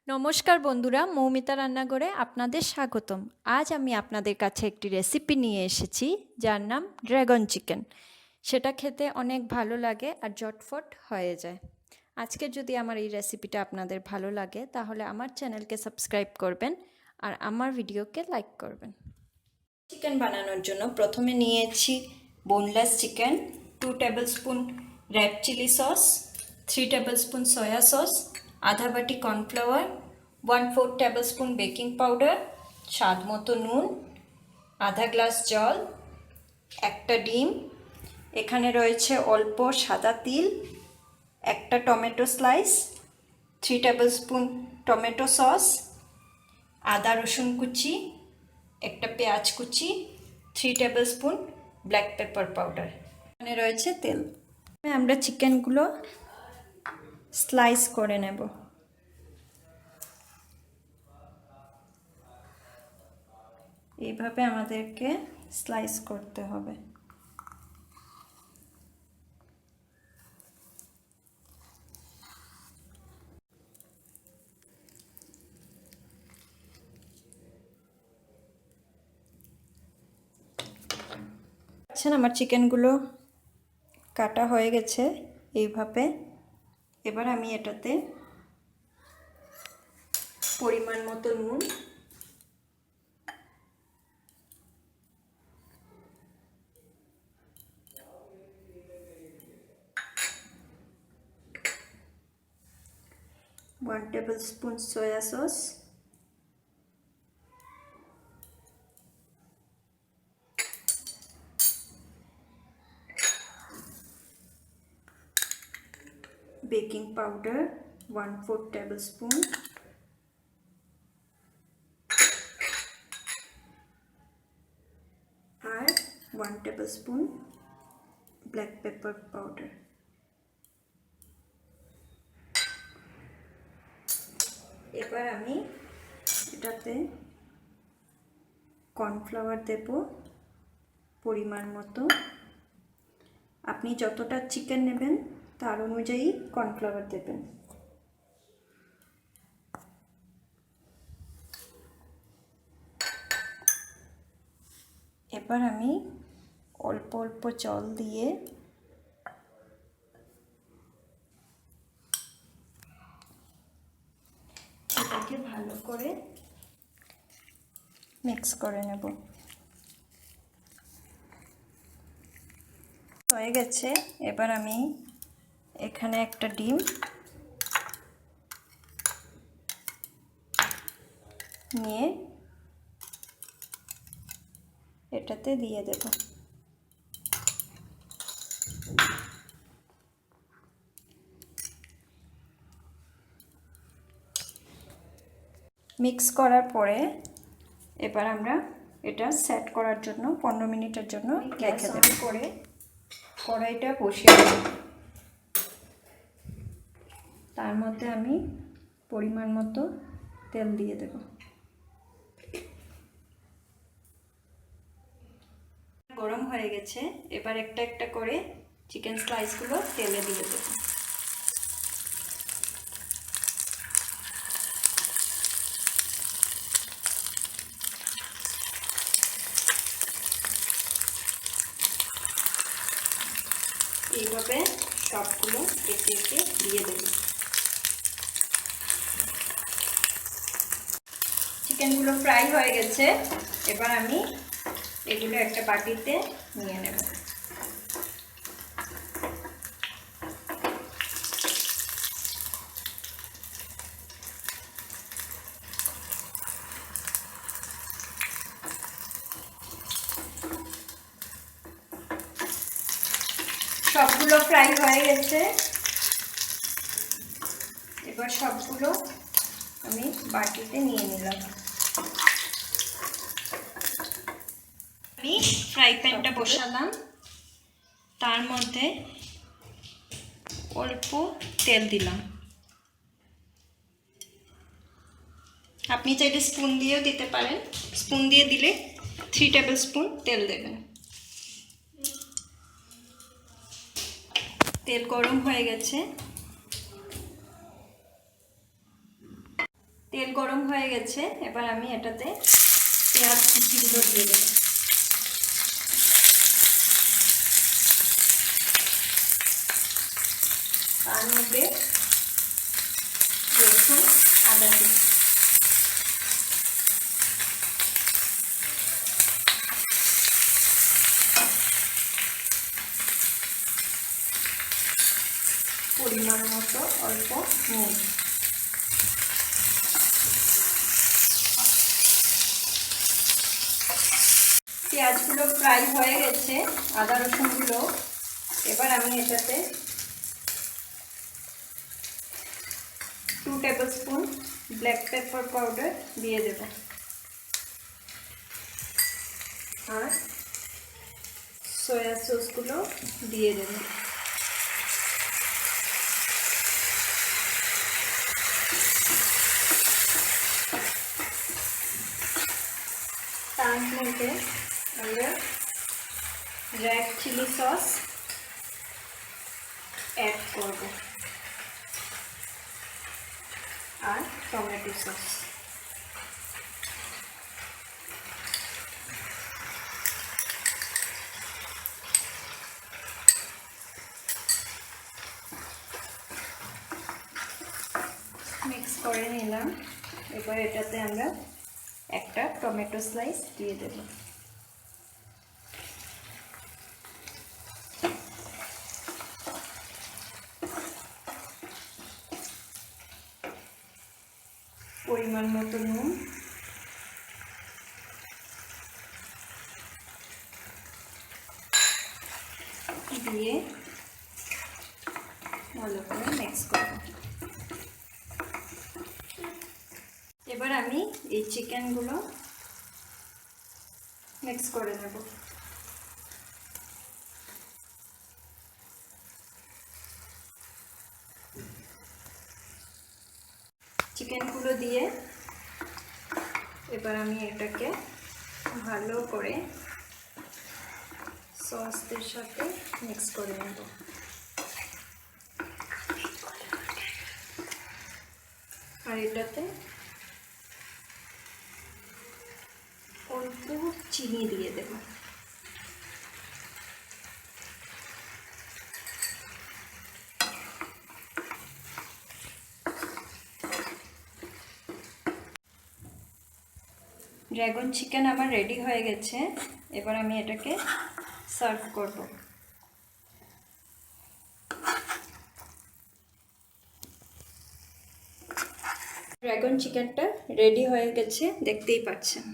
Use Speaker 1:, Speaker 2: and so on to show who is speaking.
Speaker 1: নমস্কার বন্ধুরা, মৌমিতা রান্নাঘরে আপনাদের স্বাগতম। আজ আমি আপনাদের কাছে একটি রেসিপি নিয়ে এসেছি যার নাম ড্রাগন চিকেন। সেটা খেতে অনেক ভালো লাগে আর ঝটফট হয়ে যায়। আজকে যদি আমার এই রেসিপিটা আপনাদের ভালো লাগে তাহলে আমার চ্যানেলকে সাবস্ক্রাইব করবেন আর আমার ভিডিওকে লাইক করবেন। চিকেন বানানোর জন্য প্রথমে নিয়েছি boneless chicken, 2 tablespoon red chilli sauce, 3 tablespoon soya sauce, আধা বাটি কর্নফ্লাওয়ার, 1/4 টেবিলস্পুন বেকিং পাউডার, স্বাদ মতো নুন, আধা গ্লাস জল, একটা ডিম, এখানে রয়েছে অল্প সাদা তিল, একটা tomato slice, 3 tablespoon tomato sauce, আদা রসুন কুচি, একটা পেঁয়াজ কুচি, 3 টেবিলস্পুন ব্ল্যাক পেপার পাউডার। এখানে রয়েছে তেল। আমরা চিকেনগুলো স্লাইস করে নেব। এইভাবে আমাদেরকে স্লাইস করতে হবে। আমার চিকেনগুলো কাটা হয়ে গেছে এইভাবে। এবার আমি এটাতে পরিমাণ মতো নুন, one tablespoon soya sauce, baking powder 1/4 tablespoon, আর 1 tablespoon black pepper powder. এবার আমি এটাতে কর্নফ্লাওয়ার দেব পরিমাণ মতো। আপনি যতটা চিকেন নেবেন তার অনুযায়ী কর্নফ্লাওয়ার দেবেন। এবার আমি অল্প অল্প জল দিয়ে এটাকে ভালো করে মিক্স করে নেব। হয়ে গেছে। এবার আমি এখানে একটা ডিম নিয়ে এটাতে দিয়ে দেব। মিক্স করার পরে এবার আমরা এটা সেট করার জন্য 15 মিনিটের জন্য রেখে দেব। করে কড়াইটা বসিয়ে দেব। তার মধ্যে আমি পরিমাণ মতো তেল দিয়ে দেব। গরম হয়ে গেছে। এবার একটা একটা করে চিকেন স্লাইসগুলো তেলে দিয়ে দেব। এইভাবে সবগুলো একে একে দিয়ে দেব। চিকেনগুলো ফ্রাই হয়ে গেছে। এবার আমি এগুলো একটা বাটিতে নিয়ে নেব। সবগুলো ফ্রাই হয়ে গেছে। এবার সবগুলো আমি বাটিতে নিয়ে নিলাম। আমি ফ্রাই প্যানটা বসালাম। তার মধ্যে অল্প তেল দিলাম। আপনি চাইলে স্পুন দিয়েও দিতে পারেন। স্পুন দিয়ে দিলে 3 টেবিল স্পুন তেল দেবেন। তেল গরম হয়ে গেছে। তেল গরম হয়ে গেছে, এবার আমি এটাতে পেঁয়াজ কুচিগুলো দিয়ে দেব। তার মধ্যে রসুন আদা কুচি, পরিমাণ মতো অল্প নুন, পেঁয়াজগুলো ফ্রাই হয়ে গেছে, আদা রসুনগুলো। এবার আমি এটাতে 2 টেবিলস্পুন ব্ল্যাক পেপার পাউডার দিয়ে দেব আর সয়া সসগুলো দিয়ে দেব। তার মধ্যে আমরা রেড চিলি সস অ্যাড করব আর টমেটো সস। মিক্স করে নিলাম। এবার এটাতে আমরা একটা টমেটো স্লাইস দিয়ে দেব। পরিমাণ মতো নুন, দিয়ে ভালো করে মিক্স করব। এবার আমি এই চিকেনগুলো মিক্স করে নেব। চিকেনগুলো দিয়ে এবার আমি এটাকে ভালো করে সসের সাথে মিক্স করে নেব। আর এটাতে অল্প চিনি দিয়ে দেব। ড্রাগন চিকেন আমার রেডি হয়ে গেছে। এবার আমি এটাকে সার্ভ করব। ড্রাগন চিকেনটা রেডি হয়ে গেছে, দেখতেই পাচ্ছেন।